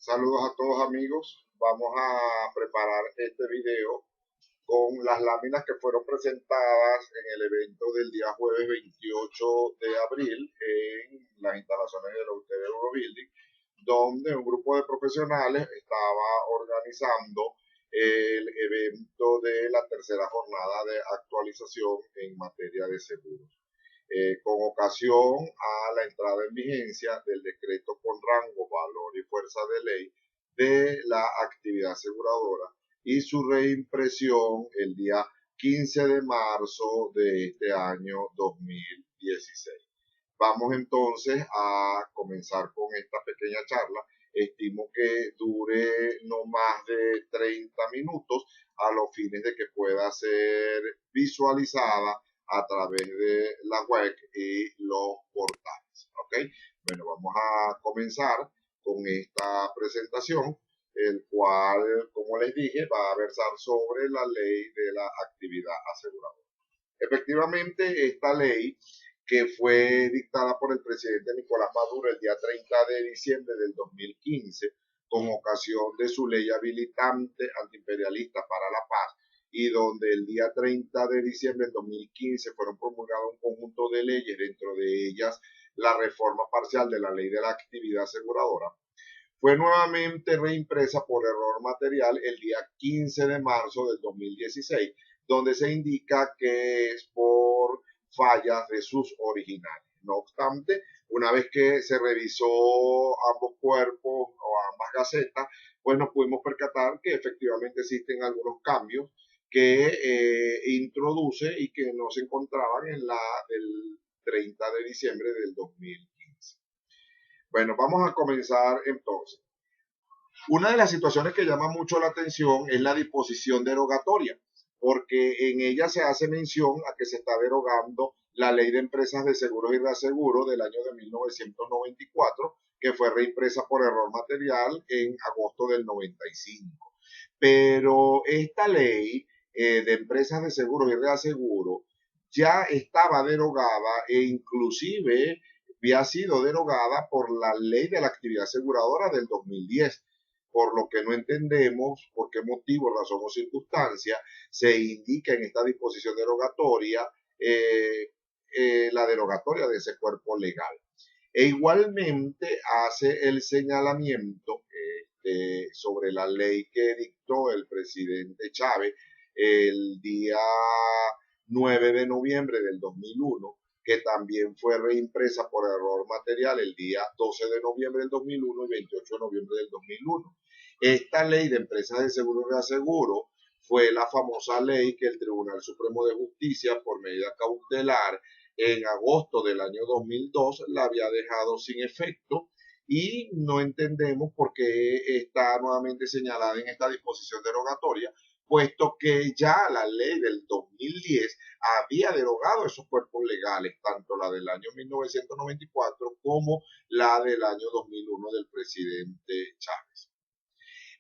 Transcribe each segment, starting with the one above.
Saludos a todos amigos. Vamos a preparar este video con las láminas que fueron presentadas en el evento del día jueves 28 de abril en las instalaciones del Hotel Eurobuilding, donde un grupo de profesionales estaba organizando el evento de la tercera jornada de actualización en materia de seguros. Con ocasión a la entrada en vigencia del decreto con rango, valor y fuerza de ley de la actividad aseguradora y su reimpresión el día 15 de marzo de este año 2016. Vamos entonces a comenzar con esta pequeña charla. Estimo que dure no más de 30 minutos a los fines de que pueda ser visualizada a través de la web y los portales. ¿Ok? Bueno, vamos a comenzar con esta presentación, el cual, como les dije, va a versar sobre la ley de la actividad aseguradora. Efectivamente, esta ley que fue dictada por el presidente Nicolás Maduro el día 30 de diciembre del 2015, con ocasión de su ley habilitante antiimperialista para la paz, y donde el día 30 de diciembre del 2015 fueron promulgadas un conjunto de leyes, dentro de ellas la reforma parcial de la ley de la actividad aseguradora, fue nuevamente reimpresa por error material el día 15 de marzo del 2016, donde se indica que es por fallas de sus originales. No obstante, una vez que se revisó ambos cuerpos o ambas gacetas, pues nos pudimos percatar que efectivamente existen algunos cambios que introduce y que no se encontraban en la del 30 de diciembre del 2015. Bueno, vamos a comenzar entonces. Una de las situaciones que llama mucho la atención es la disposición derogatoria, porque en ella se hace mención a que se está derogando la Ley de Empresas de Seguros y Reaseguros del año de 1994, que fue reimpresa por error material en agosto del 95. Pero esta ley de empresas de seguros y reaseguros ya estaba derogada e inclusive había sido derogada por la Ley de la Actividad Aseguradora del 2010, por lo que no entendemos por qué motivo, razón o circunstancia se indica en esta disposición derogatoria la derogatoria de ese cuerpo legal. E igualmente hace el señalamiento sobre la ley que dictó el presidente Chávez el día 9 de noviembre del 2001, que también fue reimpresa por error material el día 12 de noviembre del 2001 y 28 de noviembre del 2001. Esta ley de empresas de seguro y reaseguro fue la famosa ley que el Tribunal Supremo de Justicia, por medida cautelar, en agosto del año 2002 la había dejado sin efecto, y no entendemos por qué está nuevamente señalada en esta disposición derogatoria, puesto que ya la ley del 2010 había derogado esos cuerpos legales, tanto la del año 1994 como la del año 2001 del presidente Chávez.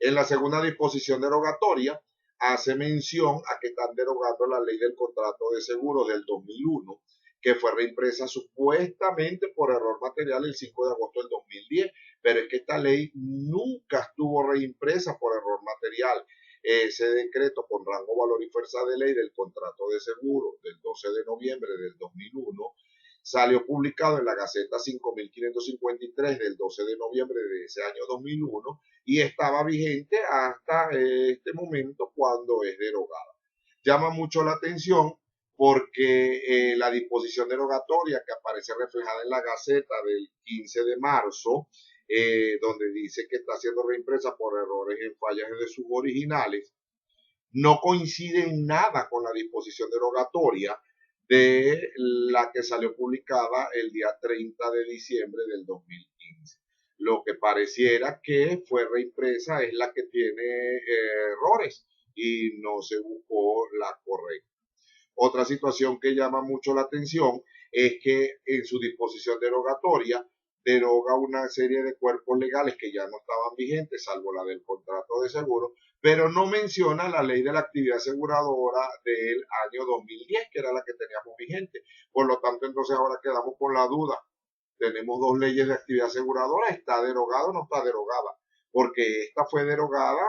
En la segunda disposición derogatoria hace mención a que están derogando la ley del contrato de seguro del 2001, que fue reimpresa supuestamente por error material el 5 de agosto del 2010, pero es que esta ley nunca estuvo reimpresa por error material. Ese decreto con rango, valor y fuerza de ley del contrato de seguro del 12 de noviembre del 2001 salió publicado en la Gaceta 5553 del 12 de noviembre de ese año 2001 y estaba vigente hasta este momento, cuando es derogada. Llama mucho la atención porque la disposición derogatoria que aparece reflejada en la Gaceta del 15 de marzo, donde dice que está siendo reimpresa por errores en fallas de sus originales, no coincide en nada con la disposición derogatoria de la que salió publicada el día 30 de diciembre del 2015. Lo que pareciera que fue reimpresa es la que tiene errores y no se buscó la correcta. Otra situación que llama mucho la atención es que en su disposición derogatoria deroga una serie de cuerpos legales que ya no estaban vigentes, salvo la del contrato de seguro, pero no menciona la ley de la actividad aseguradora del año 2010, que era la que teníamos vigente. Por lo tanto, entonces ahora quedamos con la duda. Tenemos dos leyes de actividad aseguradora, ¿está derogada o no está derogada? porque esta fue derogada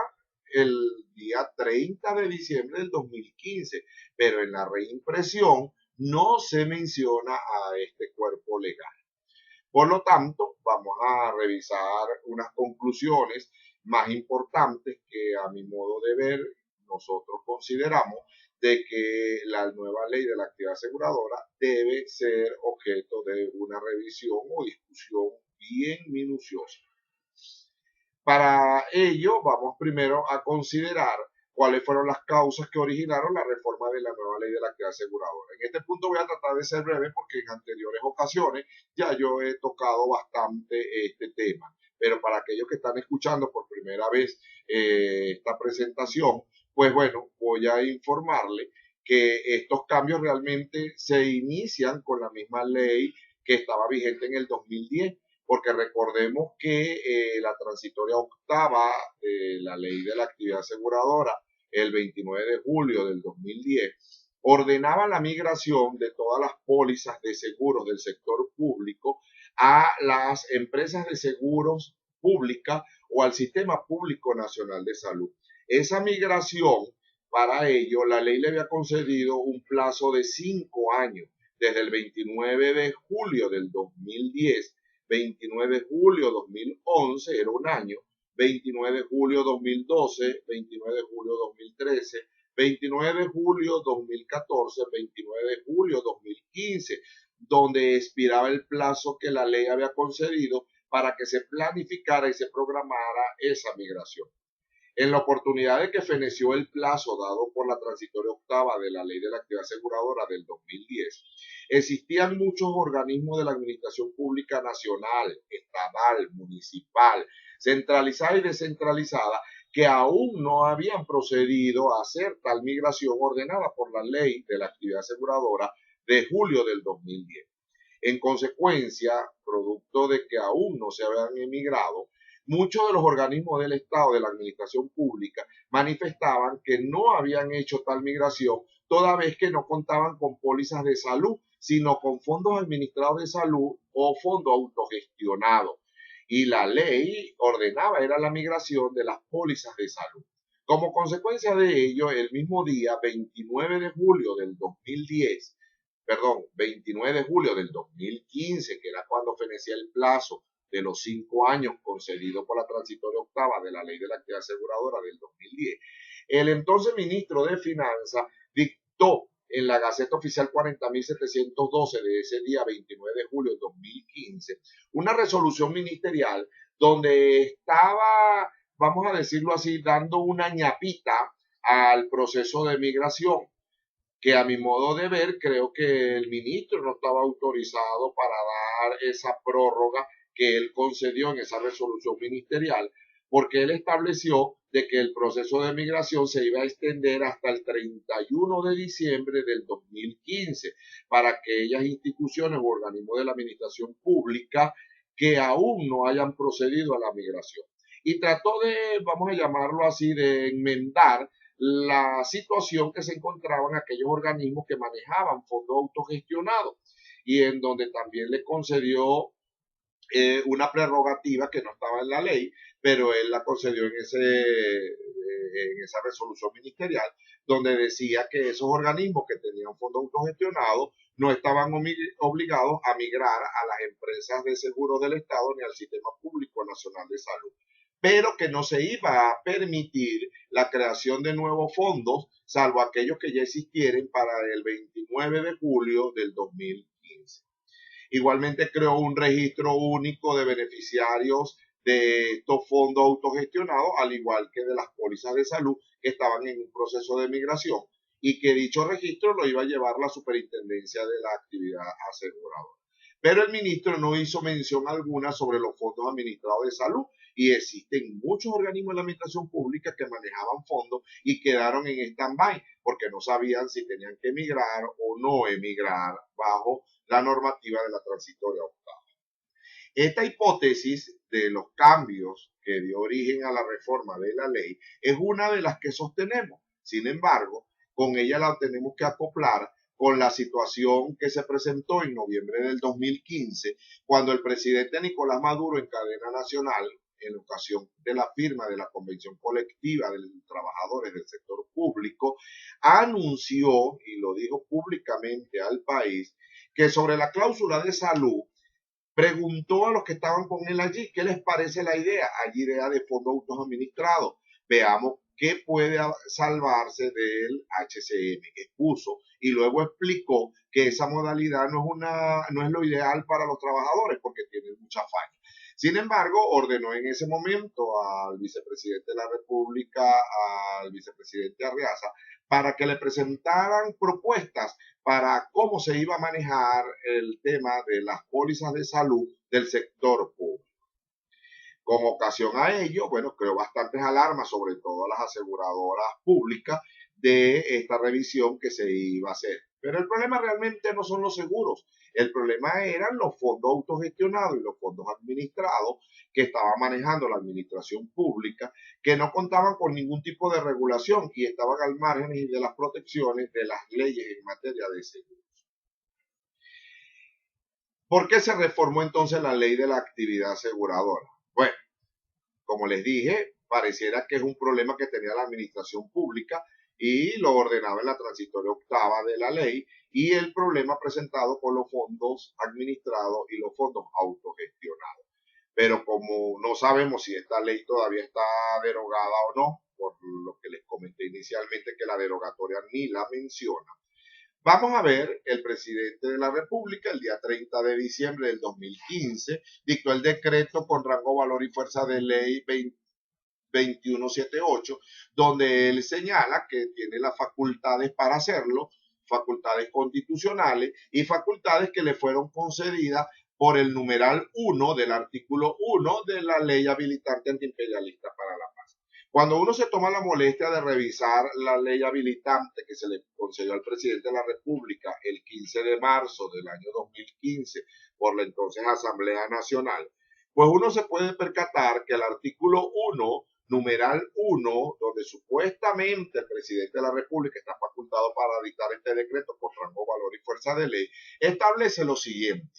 el día 30 de diciembre del 2015, pero en la reimpresión no se menciona a este cuerpo legal. Por lo tanto, vamos a revisar unas conclusiones más importantes que a mi modo de ver nosotros consideramos de que la nueva ley de la actividad aseguradora debe ser objeto de una revisión o discusión bien minuciosa. Para ello, vamos primero a considerar cuáles fueron las causas que originaron la reforma de la nueva ley de la actividad aseguradora. En este punto voy a tratar de ser breve porque en anteriores ocasiones ya yo he tocado bastante este tema. Pero para aquellos que están escuchando por primera vez esta presentación, pues bueno, voy a informarle que estos cambios realmente se inician con la misma ley que estaba vigente en el 2010, porque recordemos que la transitoria octava de la ley de la actividad aseguradora, el 29 de julio del 2010, ordenaba la migración de todas las pólizas de seguros del sector público a las empresas de seguros públicas o al Sistema Público Nacional de Salud. Esa migración, para ello, la ley le había concedido un plazo de 5 años, desde el 29 de julio del 2010, 29 de julio 2011, era un año, 29 de julio 2012, 29 de julio 2013, 29 de julio 2014, 29 de julio 2015, donde expiraba el plazo que la ley había concedido para que se planificara y se programara esa migración. En la oportunidad de que feneció el plazo dado por la transitoria octava de la Ley de la Actividad Aseguradora del 2010, existían muchos organismos de la Administración Pública Nacional, estatal, municipal, centralizada y descentralizada, que aún no habían procedido a hacer tal migración ordenada por la Ley de la Actividad Aseguradora de julio del 2010. En consecuencia, producto de que aún no se habían emigrado, muchos de los organismos del Estado, de la administración pública, manifestaban que no habían hecho tal migración, toda vez que no contaban con pólizas de salud, sino con fondos administrados de salud o fondos autogestionados. Y la ley ordenaba era la migración de las pólizas de salud. Como consecuencia de ello, el mismo día, 29 de julio del 2010, 29 de julio del 2015, que era cuando fenecía el plazo de los 5 años concedido por la transitoria octava de la ley de la actividad aseguradora del 2010, el entonces ministro de Finanzas dictó en la Gaceta Oficial 40.712 de ese día 29 de julio de 2015 una resolución ministerial donde estaba, vamos a decirlo así, dando una ñapita al proceso de migración, que a mi modo de ver creo que el ministro no estaba autorizado para dar esa prórroga que él concedió en esa resolución ministerial, porque él estableció de que el proceso de migración se iba a extender hasta el 31 de diciembre del 2015 para aquellas instituciones o organismos de la administración pública que aún no hayan procedido a la migración. Y trató de, vamos a llamarlo así, de enmendar la situación que se encontraban aquellos organismos que manejaban fondos autogestionados y en donde también le concedió una prerrogativa que no estaba en la ley, pero él la concedió en esa resolución ministerial, donde decía que esos organismos que tenían fondos autogestionados no estaban obligados a migrar a las empresas de seguros del Estado ni al Sistema Público Nacional de Salud, pero que no se iba a permitir la creación de nuevos fondos, salvo aquellos que ya existieran para el 29 de julio del 2015. Igualmente creó un registro único de beneficiarios de estos fondos autogestionados, al igual que de las pólizas de salud que estaban en un proceso de migración, y que dicho registro lo iba a llevar la superintendencia de la actividad aseguradora. Pero el ministro no hizo mención alguna sobre los fondos administrados de salud, y existen muchos organismos de la administración pública que manejaban fondos y quedaron en stand-by porque no sabían si tenían que emigrar o no emigrar bajo la normativa de la transitoria octava. Esta hipótesis de los cambios que dio origen a la reforma de la ley es una de las que sostenemos. Sin embargo, con ella la tenemos que acoplar con la situación que se presentó en noviembre del 2015, cuando el presidente Nicolás Maduro en cadena nacional en ocasión de la firma de la Convención Colectiva de los Trabajadores del Sector Público, anunció, y lo dijo públicamente al país, que sobre la cláusula de salud preguntó a los que estaban con él allí qué les parece la idea, idea de fondos autoadministrados. Veamos qué puede salvarse del HCM, expuso, y luego explicó que esa modalidad no es lo ideal para los trabajadores porque tienen mucha falla. Sin embargo, ordenó en ese momento al vicepresidente de la República, al vicepresidente Arriaza, para que le presentaran propuestas para cómo se iba a manejar el tema de las pólizas de salud del sector público. Con ocasión a ello, bueno, creó bastantes alarmas, sobre todo a las aseguradoras públicas, de esta revisión que se iba a hacer. Pero el problema realmente no son los seguros, el problema eran los fondos autogestionados y los fondos administrados que estaba manejando la administración pública, que no contaban con ningún tipo de regulación y estaban al margen de las protecciones de las leyes en materia de seguros. ¿Por qué se reformó entonces la ley de la actividad aseguradora? Bueno, como les dije, pareciera que es un problema que tenía la administración pública y lo ordenaba en la transitoria octava de la ley, y el problema presentado por los fondos administrados y los fondos autogestionados. Pero como no sabemos si esta ley todavía está derogada o no, por lo que les comenté inicialmente que la derogatoria ni la menciona, vamos a ver, el presidente de la República, el día 30 de diciembre del 2015, dictó el decreto con rango, valor y fuerza de ley 2178, donde él señala que tiene las facultades para hacerlo, facultades constitucionales y facultades que le fueron concedidas por el numeral 1 del artículo 1 de la ley habilitante antiimperialista para la paz. Cuando uno se toma la molestia de revisar la ley habilitante que se le concedió al presidente de la República el 15 de marzo del año 2015 por la entonces Asamblea Nacional, pues uno se puede percatar que el artículo 1, numeral 1, donde supuestamente el presidente de la República está facultado para dictar este decreto por rango, valor y fuerza de ley, establece lo siguiente: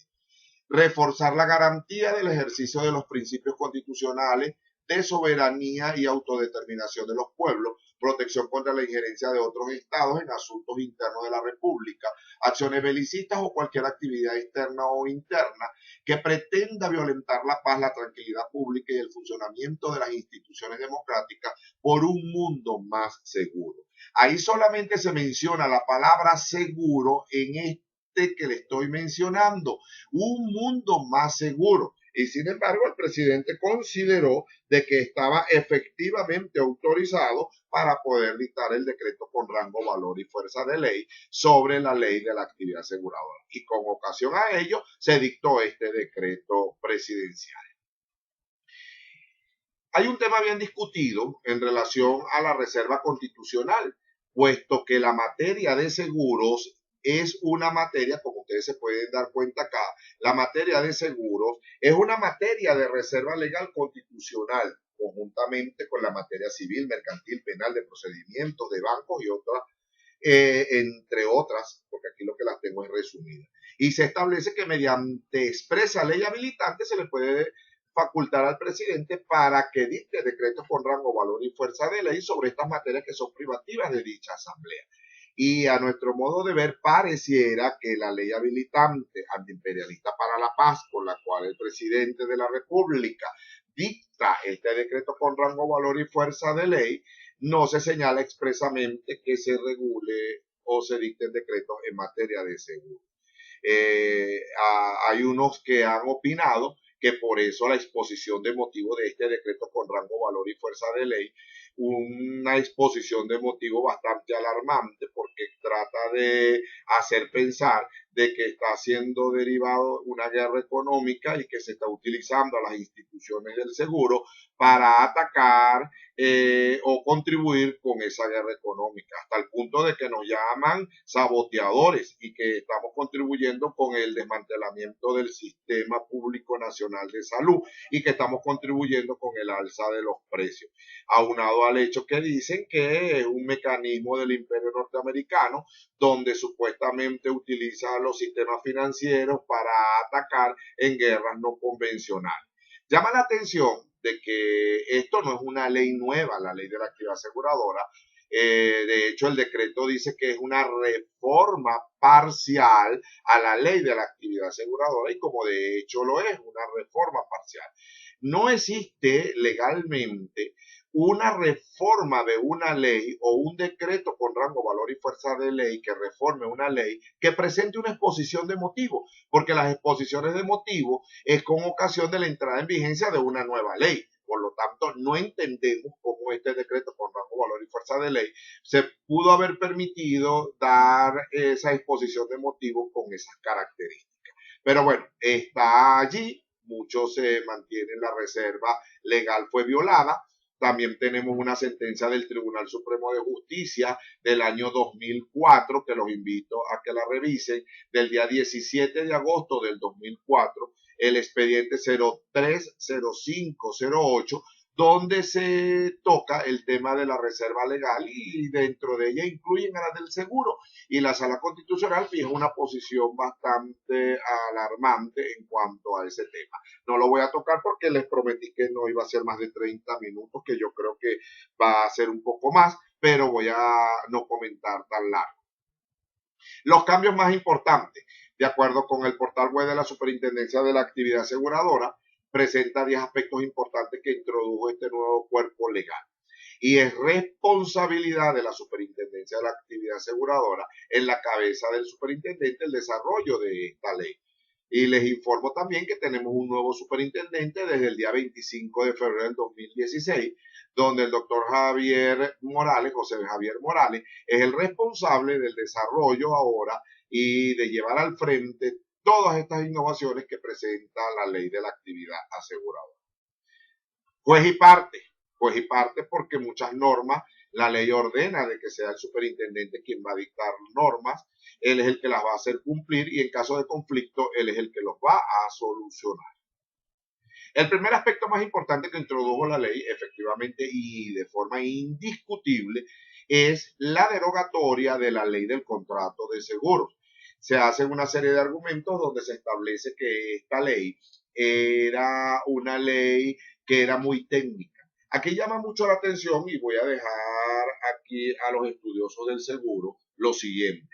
reforzar la garantía del ejercicio de los principios constitucionales de soberanía y autodeterminación de los pueblos, protección contra la injerencia de otros estados en asuntos internos de la República, acciones belicistas o cualquier actividad externa o interna que pretenda violentar la paz, la tranquilidad pública y el funcionamiento de las instituciones democráticas por un mundo más seguro. Ahí solamente se menciona la palabra seguro en que le estoy mencionando, un mundo más seguro. Y sin embargo, el presidente consideró de que estaba efectivamente autorizado para poder dictar el decreto con rango, valor y fuerza de ley sobre la ley de la actividad aseguradora. Y con ocasión a ello se dictó este decreto presidencial. Hay un tema bien discutido en relación a la reserva constitucional, puesto que la materia de seguros es una materia, como ustedes se pueden dar cuenta acá, la materia de seguros es una materia de reserva legal constitucional, conjuntamente con la materia civil, mercantil, penal, de procedimientos, de bancos y otras, entre otras, porque aquí lo que las tengo es resumida. Y se establece que mediante expresa ley habilitante se le puede facultar al presidente para que dicte decretos con rango, valor y fuerza de ley sobre estas materias que son privativas de dicha asamblea. Y a nuestro modo de ver, pareciera que la ley habilitante antiimperialista para la paz, con la cual el presidente de la República dicta este decreto con rango, valor y fuerza de ley, no se señala expresamente que se regule o se dicten decretos en materia de seguro. Hay unos que han opinado que por eso la exposición de motivo de este decreto con rango, valor y fuerza de ley, una exposición de motivo bastante alarmante, porque trata de hacer pensar de que está siendo derivado una guerra económica y que se está utilizando a las instituciones del seguro para atacar o contribuir con esa guerra económica, hasta el punto de que nos llaman saboteadores y que estamos contribuyendo con el desmantelamiento del sistema público nacional de salud y que estamos contribuyendo con el alza de los precios, aunado al hecho que dicen que es un mecanismo del imperio norteamericano donde supuestamente utiliza los sistemas financieros para atacar en guerras no convencionales. Llama la atención de que esto no es una ley nueva, la ley de la actividad aseguradora. De hecho, el decreto dice que es una reforma parcial a la ley de la actividad aseguradora y como de hecho lo es, una reforma parcial. No existe legalmente una reforma de una ley o un decreto con rango, valor y fuerza de ley que reforme una ley que presente una exposición de motivos, porque las exposiciones de motivos es con ocasión de la entrada en vigencia de una nueva ley. Por lo tanto, no entendemos cómo este decreto con rango, valor y fuerza de ley se pudo haber permitido dar esa exposición de motivos con esas características. Pero bueno, está allí, muchos se mantienen, la reserva legal fue violada. También tenemos una sentencia del Tribunal Supremo de Justicia del año 2004, que los invito a que la revisen, del día 17 de agosto del 2004, el expediente 030508, donde se toca el tema de la reserva legal y dentro de ella incluyen a la del seguro. Y la Sala Constitucional fija una posición bastante alarmante en cuanto a ese tema. No lo voy a tocar porque les prometí que no iba a ser más de 30 minutos, que yo creo que va a ser un poco más, pero voy a no comentar tan largo. Los cambios más importantes, de acuerdo con el portal web de la Superintendencia de la Actividad Aseguradora, presenta 10 aspectos importantes que introdujo este nuevo cuerpo legal. Y es responsabilidad de la Superintendencia de la Actividad Aseguradora, en la cabeza del superintendente, el desarrollo de esta ley. Y les informo también que tenemos un nuevo superintendente desde el día 25 de febrero del 2016, donde el doctor Javier Morales, José Javier Morales, es el responsable del desarrollo ahora y de llevar al frente todas estas innovaciones que presenta la ley de la actividad aseguradora. Juez y parte porque muchas normas, la ley ordena de que sea el superintendente quien va a dictar normas, él es el que las va a hacer cumplir y en caso de conflicto, él es el que los va a solucionar. El primer aspecto más importante que introdujo la ley, efectivamente y de forma indiscutible, es la derogatoria de la ley del contrato de seguros. Se hacen una serie de argumentos donde se establece que esta ley era una ley que era muy técnica. Aquí llama mucho la atención y voy a dejar aquí a los estudiosos del seguro lo siguiente.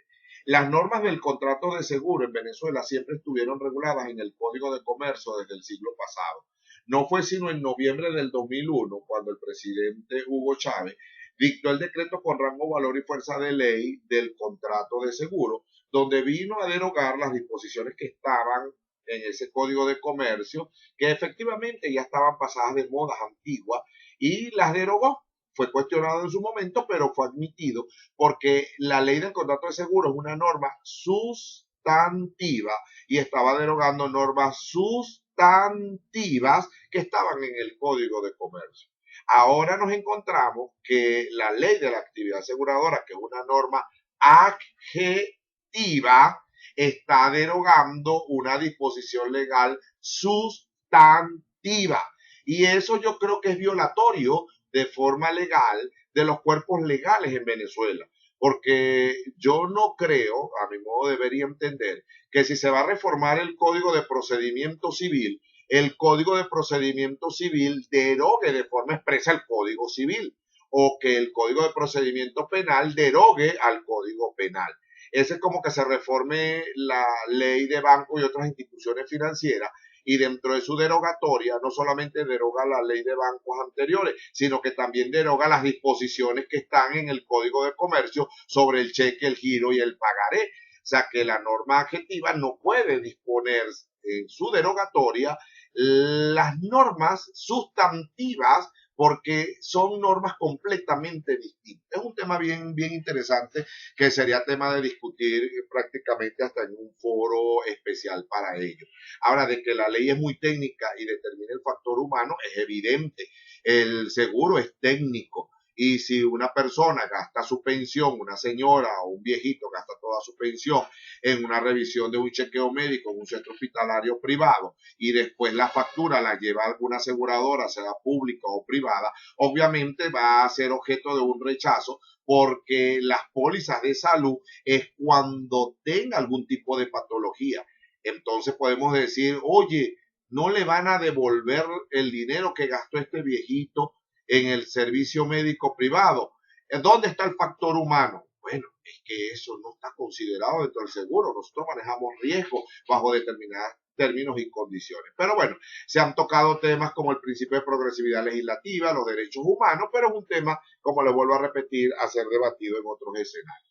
Las normas del contrato de seguro en Venezuela siempre estuvieron reguladas en el Código de Comercio desde el siglo pasado. No fue sino en noviembre del 2001 cuando el presidente Hugo Chávez dictó el decreto con rango, valor y fuerza de ley del contrato de seguro, donde vino a derogar las disposiciones que estaban en ese Código de Comercio, que efectivamente ya estaban pasadas de modas antiguas, y las derogó. Fue cuestionado en su momento, pero fue admitido porque la ley del contrato de seguro es una norma sustantiva y estaba derogando normas sustantivas que estaban en el Código de Comercio. Ahora nos encontramos que la ley de la actividad aseguradora, que es una norma adjetiva, está derogando una disposición legal sustantiva. Y eso yo creo que es violatorio de forma legal de los cuerpos legales en Venezuela. Porque yo no creo, a mi modo de ver y entender, que si se va a reformar el Código de Procedimiento Civil, el Código de Procedimiento Civil derogue de forma expresa el Código Civil o que el Código de Procedimiento Penal derogue al Código Penal. Ese es como que se reforme la ley de banco y otras instituciones financieras y dentro de su derogatoria no solamente deroga la ley de bancos anteriores, sino que también deroga las disposiciones que están en el Código de Comercio sobre el cheque, el giro y el pagaré. O sea que la norma adjetiva no puede disponer en su derogatoria las normas sustantivas porque son normas completamente distintas. Es un tema bien interesante que sería tema de discutir prácticamente hasta en un foro especial para ello. Ahora, de que la ley es muy técnica y determina el factor humano, es evidente. El seguro es técnico. Y si una persona gasta su pensión, una señora o un viejito gasta toda su pensión en una revisión de un chequeo médico en un centro hospitalario privado y después la factura la lleva a alguna aseguradora, sea pública o privada, obviamente va a ser objeto de un rechazo porque las pólizas de salud es cuando tenga algún tipo de patología. Entonces podemos decir, oye, no le van a devolver el dinero que gastó este viejito en el servicio médico privado. ¿Dónde está el factor humano? Bueno, es que eso no está considerado dentro del seguro. Nosotros manejamos riesgo bajo determinados términos y condiciones. Pero bueno, se han tocado temas como el principio de progresividad legislativa, los derechos humanos, pero es un tema, como les vuelvo a repetir, a ser debatido en otros escenarios.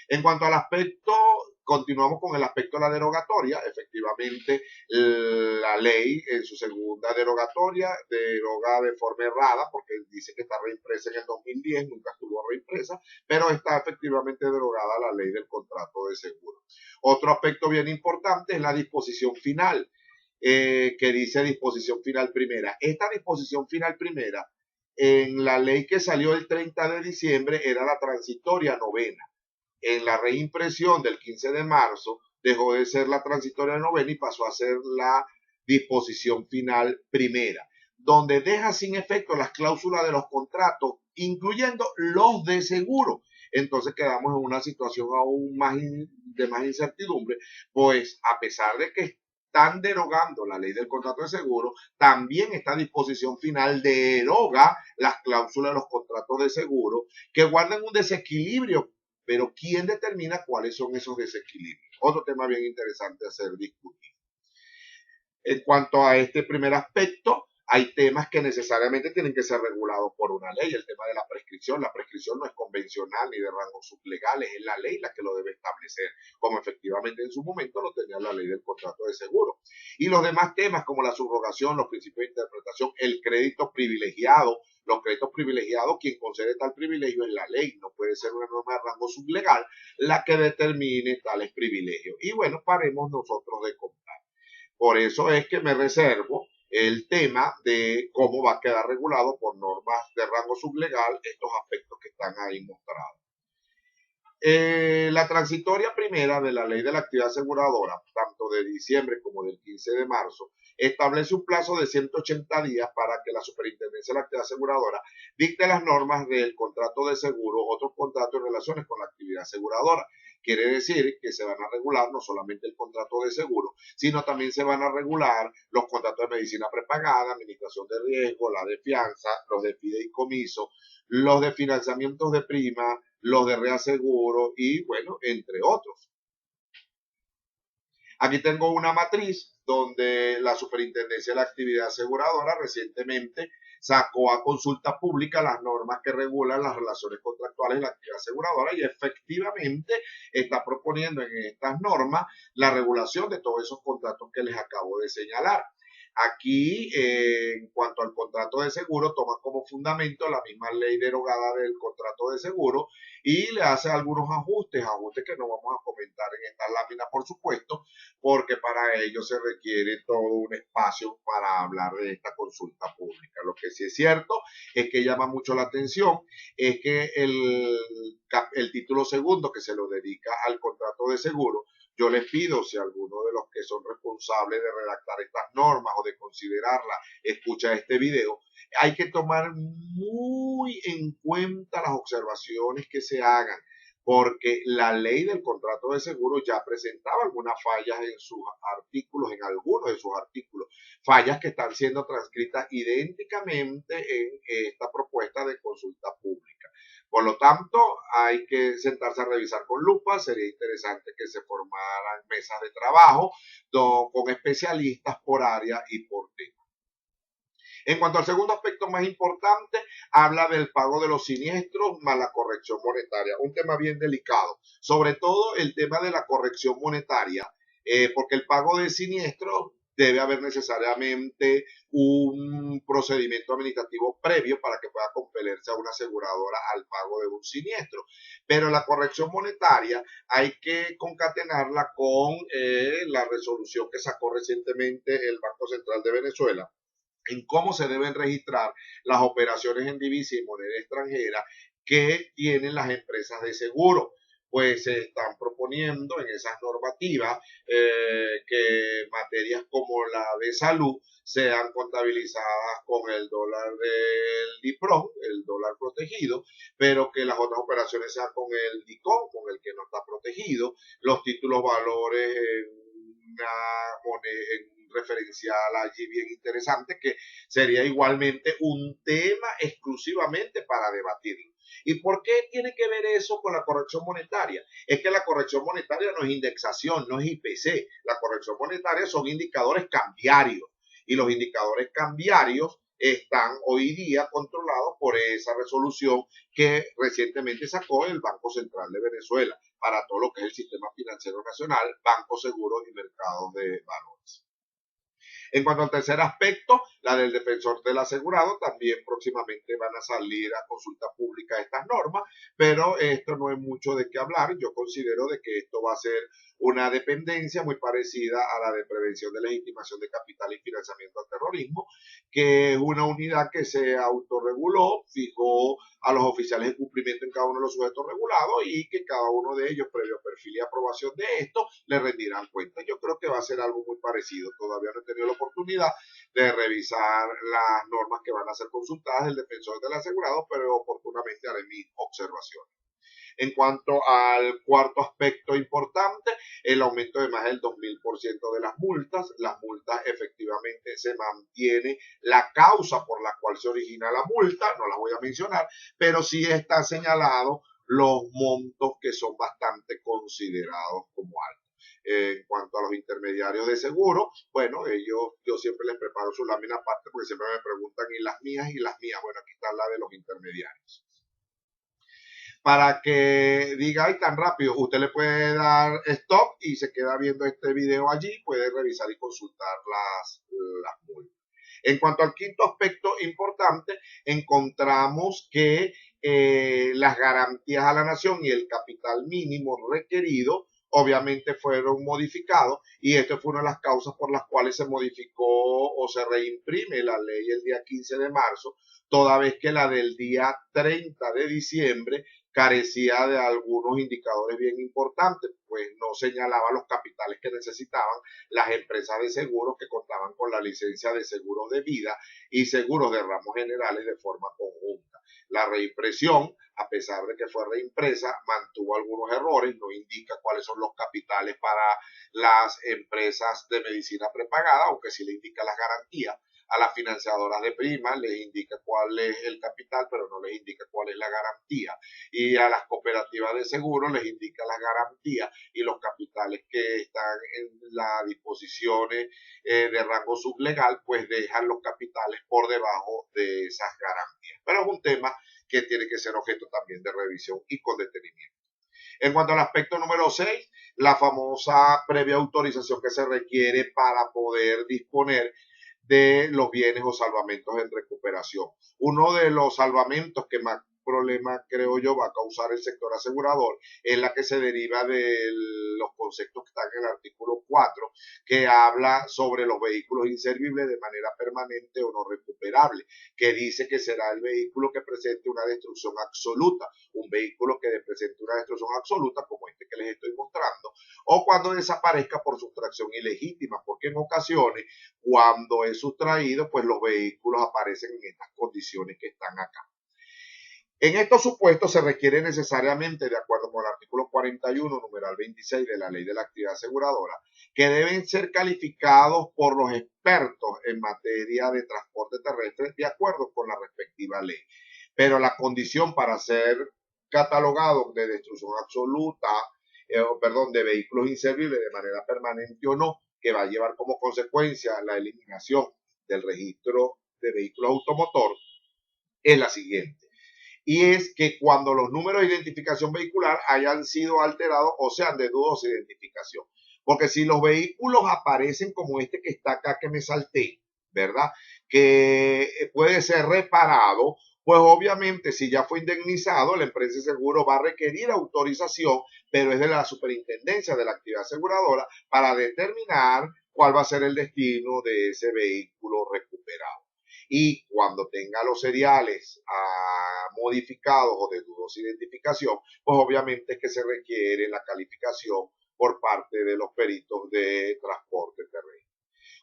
En cuanto al aspecto, continuamos con el aspecto de la derogatoria. Efectivamente, la ley en su segunda derogatoria deroga de forma errada, porque dice que está reimpresa en el 2010, nunca estuvo reimpresa, pero está efectivamente derogada la ley del contrato de seguro. Otro aspecto bien importante es la disposición final, que dice disposición final primera. Esta disposición final primera, en la ley que salió el 30 de diciembre, era la transitoria novena. En la reimpresión del 15 de marzo dejó de ser la transitoria novena y pasó a ser la disposición final primera, donde deja sin efecto las cláusulas de los contratos, incluyendo los de seguro. Entonces quedamos en una situación aún más de más incertidumbre, pues a pesar de que están derogando la ley del contrato de seguro, también esta disposición final deroga las cláusulas de los contratos de seguro que guardan un desequilibrio. Pero ¿quién determina cuáles son esos desequilibrios? Otro tema bien interesante a ser discutido. En cuanto a este primer aspecto, hay temas que necesariamente tienen que ser regulados por una ley. El tema de la prescripción. La prescripción no es convencional ni de rangos sublegales, es la ley la que lo debe establecer, como efectivamente en su momento lo tenía la ley del contrato de seguro. Y los demás temas como la subrogación, los principios de interpretación, el crédito privilegiado. Los créditos privilegiados, quien concede tal privilegio es la ley, no puede ser una norma de rango sublegal la que determine tales privilegios. Y bueno, paremos nosotros de contar. Por eso es que me reservo el tema de cómo va a quedar regulado por normas de rango sublegal estos aspectos que están ahí mostrados. La transitoria primera de la ley de la actividad aseguradora, tanto de diciembre como del 15 de marzo, establece un plazo de 180 días para que la Superintendencia de la Actividad Aseguradora dicte las normas del contrato de seguro, otros contratos en relaciones con la actividad aseguradora. Quiere decir que se van a regular no solamente el contrato de seguro, sino también se van a regular los contratos de medicina prepagada, administración de riesgo, la de fianza, los de fideicomiso, los de financiamientos de prima, los de reaseguro y, bueno, entre otros. Aquí tengo una matriz donde la Superintendencia de la Actividad Aseguradora recientemente sacó a consulta pública las normas que regulan las relaciones contractuales de la actividad aseguradora y efectivamente está proponiendo en estas normas la regulación de todos esos contratos que les acabo de señalar. Aquí, en cuanto al contrato de seguro, toma como fundamento la misma ley derogada del contrato de seguro y le hace algunos ajustes que no vamos a comentar en esta lámina, por supuesto, porque para ello se requiere todo un espacio para hablar de esta consulta pública. Lo que sí es cierto es que llama mucho la atención, es que el título segundo que se lo dedica al contrato de seguro, yo les pido, si alguno de los que son responsables de redactar estas normas o de considerarlas escucha este video, hay que tomar muy en cuenta las observaciones que se hagan, porque la ley del contrato de seguro ya presentaba algunas fallas en sus artículos, en algunos de sus artículos, fallas que están siendo transcritas idénticamente en esta propuesta de consulta pública. Por lo tanto, hay que sentarse a revisar con lupa. Sería interesante que se formaran mesas de trabajo con especialistas por área y por tema. En cuanto al segundo aspecto más importante, habla del pago de los siniestros más la corrección monetaria. Un tema bien delicado, sobre todo el tema de la corrección monetaria, porque el pago de siniestros debe haber necesariamente un procedimiento administrativo previo para que pueda compelerse a una aseguradora al pago de un siniestro. Pero la corrección monetaria hay que concatenarla con la resolución que sacó recientemente el Banco Central de Venezuela en cómo se deben registrar las operaciones en divisa y moneda extranjera que tienen las empresas de seguro. Pues se están proponiendo en esas normativas que materias como la de salud sean contabilizadas con el dólar del DIPROM, el dólar protegido, pero que las otras operaciones sean con el DICOM, con el que no está protegido, los títulos valores en una moneda, en referencial allí bien interesante que sería igualmente un tema exclusivamente para debatirlo. ¿Y por qué tiene que ver eso con la corrección monetaria? Es que la corrección monetaria no es indexación, no es IPC. La corrección monetaria son indicadores cambiarios. Y los indicadores cambiarios están hoy día controlados por esa resolución que recientemente sacó el Banco Central de Venezuela para todo lo que es el sistema financiero nacional, bancos, seguros y mercados de valores. En cuanto al tercer aspecto, la del defensor del asegurado, también próximamente van a salir a consulta pública estas normas, pero esto no es mucho de qué hablar. Yo considero de que esto va a ser una dependencia muy parecida a la de prevención de legitimación de capital y financiamiento al terrorismo, que es una unidad que se autorreguló, fijó a los oficiales de cumplimiento en cada uno de los sujetos regulados y que cada uno de ellos, previo perfil y aprobación de esto, le rendirán cuenta. Yo creo que va a ser algo muy parecido. Todavía no he tenido la oportunidad de revisar las normas que van a ser consultadas del defensor del asegurado, pero oportunamente haré mis observaciones. En cuanto al cuarto aspecto importante, el aumento de más del 2000% de las multas. Las multas efectivamente se mantiene la causa por la cual se origina la multa, no las voy a mencionar, pero sí está señalado los montos que son bastante considerados como altos. En cuanto a los intermediarios de seguro, bueno, yo siempre les preparo su lámina aparte porque siempre me preguntan, ¿y las mías? Y las mías, bueno, aquí está la de los intermediarios. Para que diga, ay, tan rápido, usted le puede dar stop y se queda viendo este video allí, puede revisar y consultar las multas. En cuanto al quinto aspecto importante, encontramos que las garantías a la nación y el capital mínimo requerido obviamente fueron modificados y esto fue una de las causas por las cuales se modificó o se reimprime la ley el día 15 de marzo, toda vez que la del día 30 de diciembre carecía de algunos indicadores bien importantes, pues no señalaba los capitales que necesitaban las empresas de seguros que contaban con la licencia de seguros de vida y seguros de ramos generales de forma conjunta. La reimpresión, a pesar de que fue reimpresa, mantuvo algunos errores, no indica cuáles son los capitales para las empresas de medicina prepagada, aunque sí le indica las garantías. A las financiadoras de primas les indica cuál es el capital, pero no les indica cuál es la garantía. Y a las cooperativas de seguro les indica las garantías y los capitales que están en las disposiciones de rango sublegal, pues dejan los capitales por debajo de esas garantías. Pero es un tema que tiene que ser objeto también de revisión y con detenimiento. En cuanto al aspecto número 6, la famosa previa autorización que se requiere para poder disponer de los bienes o salvamentos en recuperación. Uno de los salvamentos que más problema, creo yo, va a causar el sector asegurador es la que se deriva de los conceptos que están en el artículo 4, que habla sobre los vehículos inservibles de manera permanente o no recuperable, que dice que será el vehículo que presente una destrucción absoluta, un vehículo que presente una destrucción absoluta, como este que les estoy mostrando, o cuando desaparezca por sustracción ilegítima, porque en ocasiones, cuando es sustraído, pues los vehículos aparecen en estas condiciones que están acá. En estos supuestos se requiere necesariamente, de acuerdo con el artículo 41, numeral 26 de la Ley de la Actividad Aseguradora, que deben ser calificados por los expertos en materia de transporte terrestre de acuerdo con la respectiva ley. Pero la condición para ser catalogado de destrucción absoluta, de vehículos inservibles de manera permanente o no, que va a llevar como consecuencia la eliminación del registro de vehículos automotor, es la siguiente. Y es que cuando los números de identificación vehicular hayan sido alterados o sean de dudosa identificación. Porque si los vehículos aparecen como este que está acá que me salté, ¿verdad? Que puede ser reparado, pues obviamente si ya fue indemnizado, la empresa de seguro va a requerir autorización, pero es de la superintendencia de la actividad aseguradora para determinar cuál va a ser el destino de ese vehículo recuperado. Y cuando tenga los seriales modificados o de dudosa identificación, pues obviamente es que se requiere la calificación por parte de los peritos de transporte terrestre.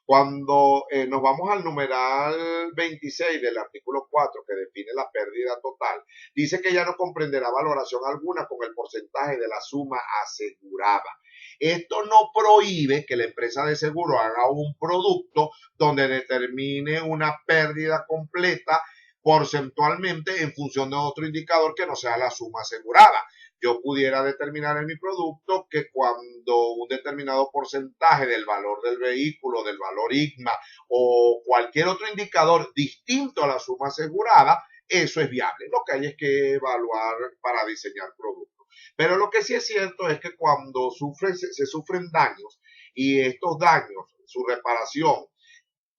Cuando nos vamos al numeral 26 del artículo 4 que define la pérdida total, dice que ya no comprenderá valoración alguna con el porcentaje de la suma asegurada. Esto no prohíbe que la empresa de seguro haga un producto donde determine una pérdida completa porcentualmente en función de otro indicador que no sea la suma asegurada. Yo pudiera determinar en mi producto que cuando un determinado porcentaje del valor del vehículo, del valor IGMA o cualquier otro indicador distinto a la suma asegurada, eso es viable. Lo que hay es que evaluar para diseñar productos. Pero lo que sí es cierto es que cuando se sufren daños y estos daños, su reparación,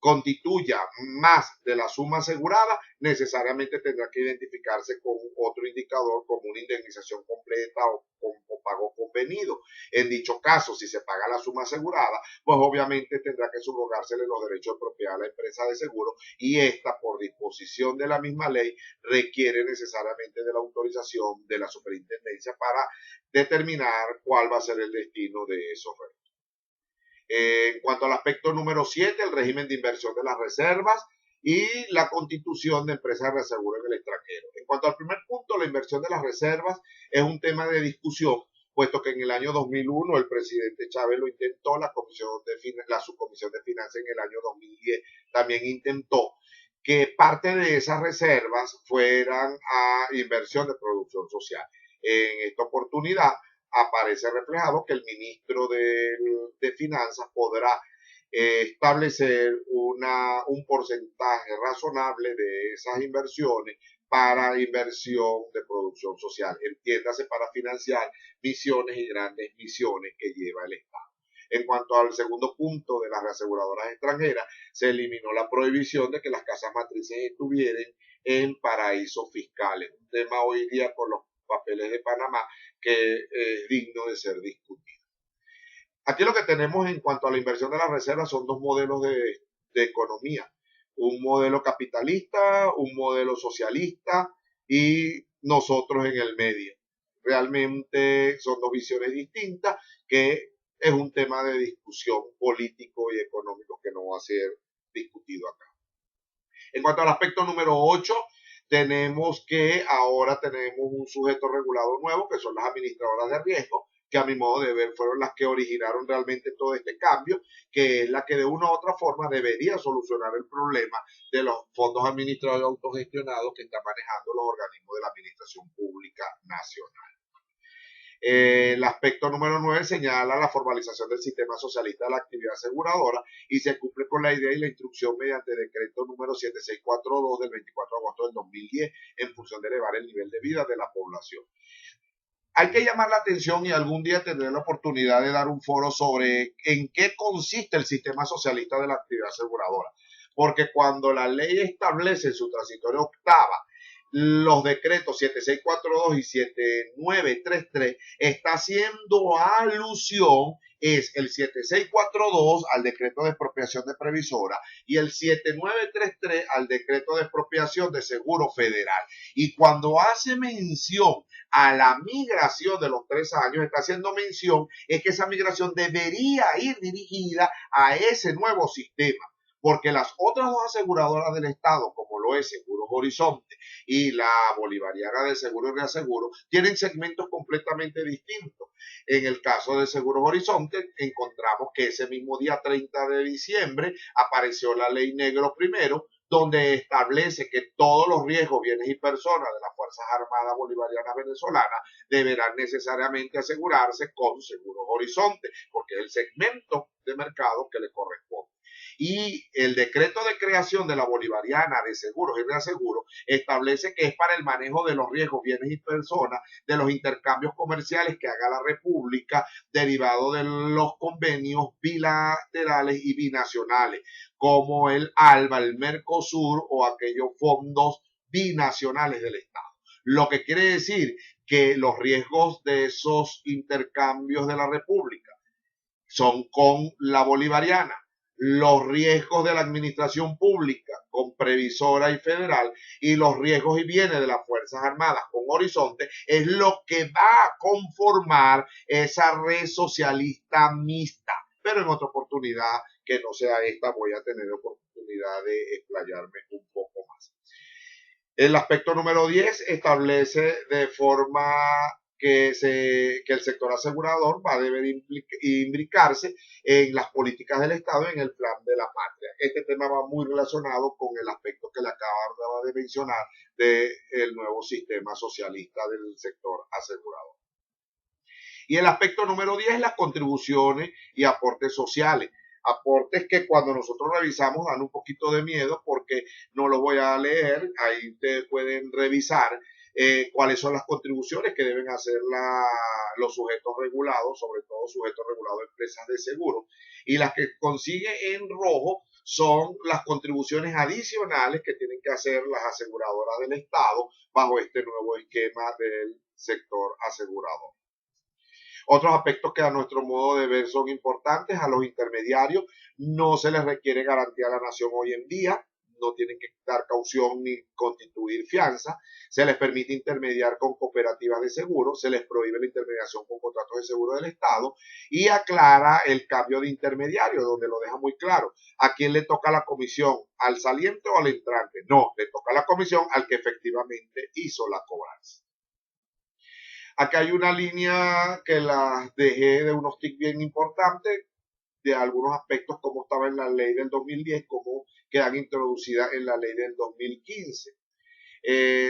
constituya más de la suma asegurada, necesariamente tendrá que identificarse con otro indicador como una indemnización completa o pago convenido. En dicho caso, si se paga la suma asegurada, pues obviamente tendrá que subrogársele los derechos de propiedad a la empresa de seguro y esta, por disposición de la misma ley, requiere necesariamente de la autorización de la superintendencia para determinar cuál va a ser el destino de esos recursos. En cuanto al aspecto número 7, el régimen de inversión de las reservas y la constitución de empresas de reaseguro en el extranjero. En cuanto al primer punto, la inversión de las reservas es un tema de discusión, puesto que en el año 2001 el presidente Chávez lo intentó, la subcomisión de finanzas en el año 2010 también intentó que parte de esas reservas fueran a inversión de producción social. En esta oportunidad aparece reflejado que el ministro de Finanzas podrá establecer un porcentaje razonable de esas inversiones para inversión de producción social, entiéndase para financiar misiones y grandes misiones que lleva el Estado. En cuanto al segundo punto de las reaseguradoras extranjeras, se eliminó la prohibición de que las casas matrices estuvieran en paraísos fiscales, un tema hoy día con los papeles de Panamá que es digno de ser discutido. Aquí lo que tenemos en cuanto a la inversión de las reservas son dos modelos de economía, un modelo capitalista, un modelo socialista y nosotros en el medio. Realmente son dos visiones distintas que es un tema de discusión político y económico que no va a ser discutido acá. En cuanto al aspecto número 8, tenemos que ahora tenemos un sujeto regulado nuevo, que son las administradoras de riesgo, que a mi modo de ver fueron las que originaron realmente todo este cambio, que es la que de una u otra forma debería solucionar el problema de los fondos administrados y autogestionados que están manejando los organismos de la Administración Pública Nacional. El aspecto número 9 señala la formalización del sistema socialista de la actividad aseguradora y se cumple con la idea y la instrucción mediante decreto número 7642 del 24 de agosto del 2010 en función de elevar el nivel de vida de la población. Hay que llamar la atención y algún día tendré la oportunidad de dar un foro sobre en qué consiste el sistema socialista de la actividad aseguradora. Porque cuando la ley establece en su transitoria octava los decretos 7642 y 7933 está haciendo alusión es el 7642 al decreto de expropiación de previsora y el 7933 al decreto de expropiación de seguro federal. Y cuando hace mención a la migración de los 3 años, está haciendo mención es que esa migración debería ir dirigida a ese nuevo sistema, porque las otras dos aseguradoras del Estado, como lo es Seguros Horizonte y la Bolivariana de Seguro y Reaseguro, tienen segmentos completamente distintos. En el caso de Seguros Horizonte, encontramos que ese mismo día 30 de diciembre apareció la ley Negro Primero, donde establece que todos los riesgos, bienes y personas de las Fuerzas Armadas Bolivarianas Venezolanas deberán necesariamente asegurarse con Seguros Horizonte, porque es el segmento de mercado que le corresponde. Y el decreto de creación de la Bolivariana de Seguros y Reaseguros establece que es para el manejo de los riesgos, bienes y personas de los intercambios comerciales que haga la República derivado de los convenios bilaterales y binacionales, como el ALBA, el Mercosur o aquellos fondos binacionales del Estado. Lo que quiere decir que los riesgos de esos intercambios de la República son con la Bolivariana, los riesgos de la administración pública con Previsora y Federal y los riesgos y bienes de las Fuerzas Armadas con Horizonte es lo que va a conformar esa red socialista mixta. Pero en otra oportunidad que no sea esta, voy a tener oportunidad de explayarme un poco más. El aspecto número 10 establece de forma que el sector asegurador va a deber imbricarse en las políticas del Estado y en el plan de la patria. Este tema va muy relacionado con el aspecto que le acababa de mencionar del nuevo sistema socialista del sector asegurador. Y el aspecto número 10, las contribuciones y aportes sociales. Aportes que cuando nosotros revisamos dan un poquito de miedo porque no lo voy a leer, ahí ustedes pueden revisar cuáles son las contribuciones que deben hacer los sujetos regulados, sobre todo sujetos regulados de empresas de seguro, y las que consigue en rojo son las contribuciones adicionales que tienen que hacer las aseguradoras del Estado bajo este nuevo esquema del sector asegurador. Otros aspectos que a nuestro modo de ver son importantes: a los intermediarios no se les requiere garantía a la nación hoy en día, no tienen que dar caución ni constituir fianza, se les permite intermediar con cooperativas de seguro, se les prohíbe la intermediación con contratos de seguro del Estado y aclara el cambio de intermediario, donde lo deja muy claro. ¿A quién le toca la comisión? ¿Al saliente o al entrante? No, le toca la comisión al que efectivamente hizo la cobranza. Acá hay una línea que las dejé de unos tics bien importantes, de algunos aspectos como estaba en la ley del 2010, como quedan introducidas en la ley del 2015.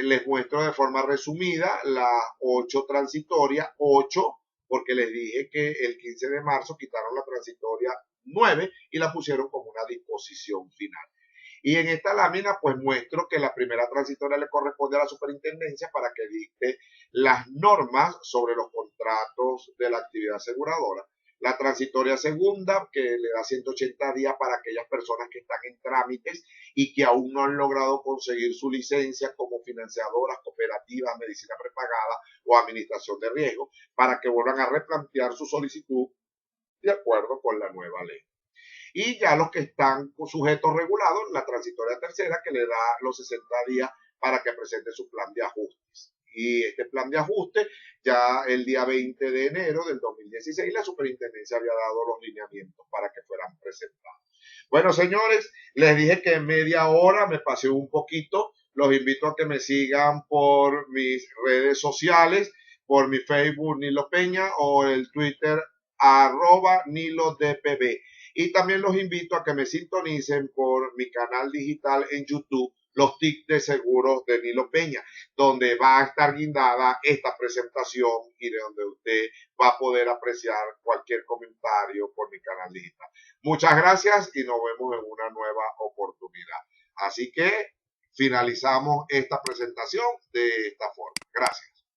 Les muestro de forma resumida las 8 transitorias, 8 porque les dije que el 15 de marzo quitaron la transitoria 9 y la pusieron como una disposición final. Y en esta lámina pues muestro que la primera transitoria le corresponde a la superintendencia para que dicte las normas sobre los contratos de la actividad aseguradora. La transitoria segunda, que le da 180 días para aquellas personas que están en trámites y que aún no han logrado conseguir su licencia como financiadoras, cooperativas, medicina prepagada o administración de riesgo, para que vuelvan a replantear su solicitud de acuerdo con la nueva ley. Y ya los que están sujetos regulados, la transitoria tercera, que le da los 60 días para que presente su plan de ajustes. Y este plan de ajuste, ya el día 20 de enero del 2016, la superintendencia había dado los lineamientos para que fueran presentados. Bueno, señores, les dije que en media hora me pasé un poquito. Los invito a que me sigan por mis redes sociales, por mi Facebook Nilo Peña o el Twitter @NiloDPB. Y también los invito a que me sintonicen por mi canal digital en YouTube, Los Tics de Seguros de Nilo Peña, donde va a estar guindada esta presentación y de donde usted va a poder apreciar cualquier comentario por mi canal digital. Muchas gracias y nos vemos en una nueva oportunidad. Así que finalizamos esta presentación de esta forma. Gracias.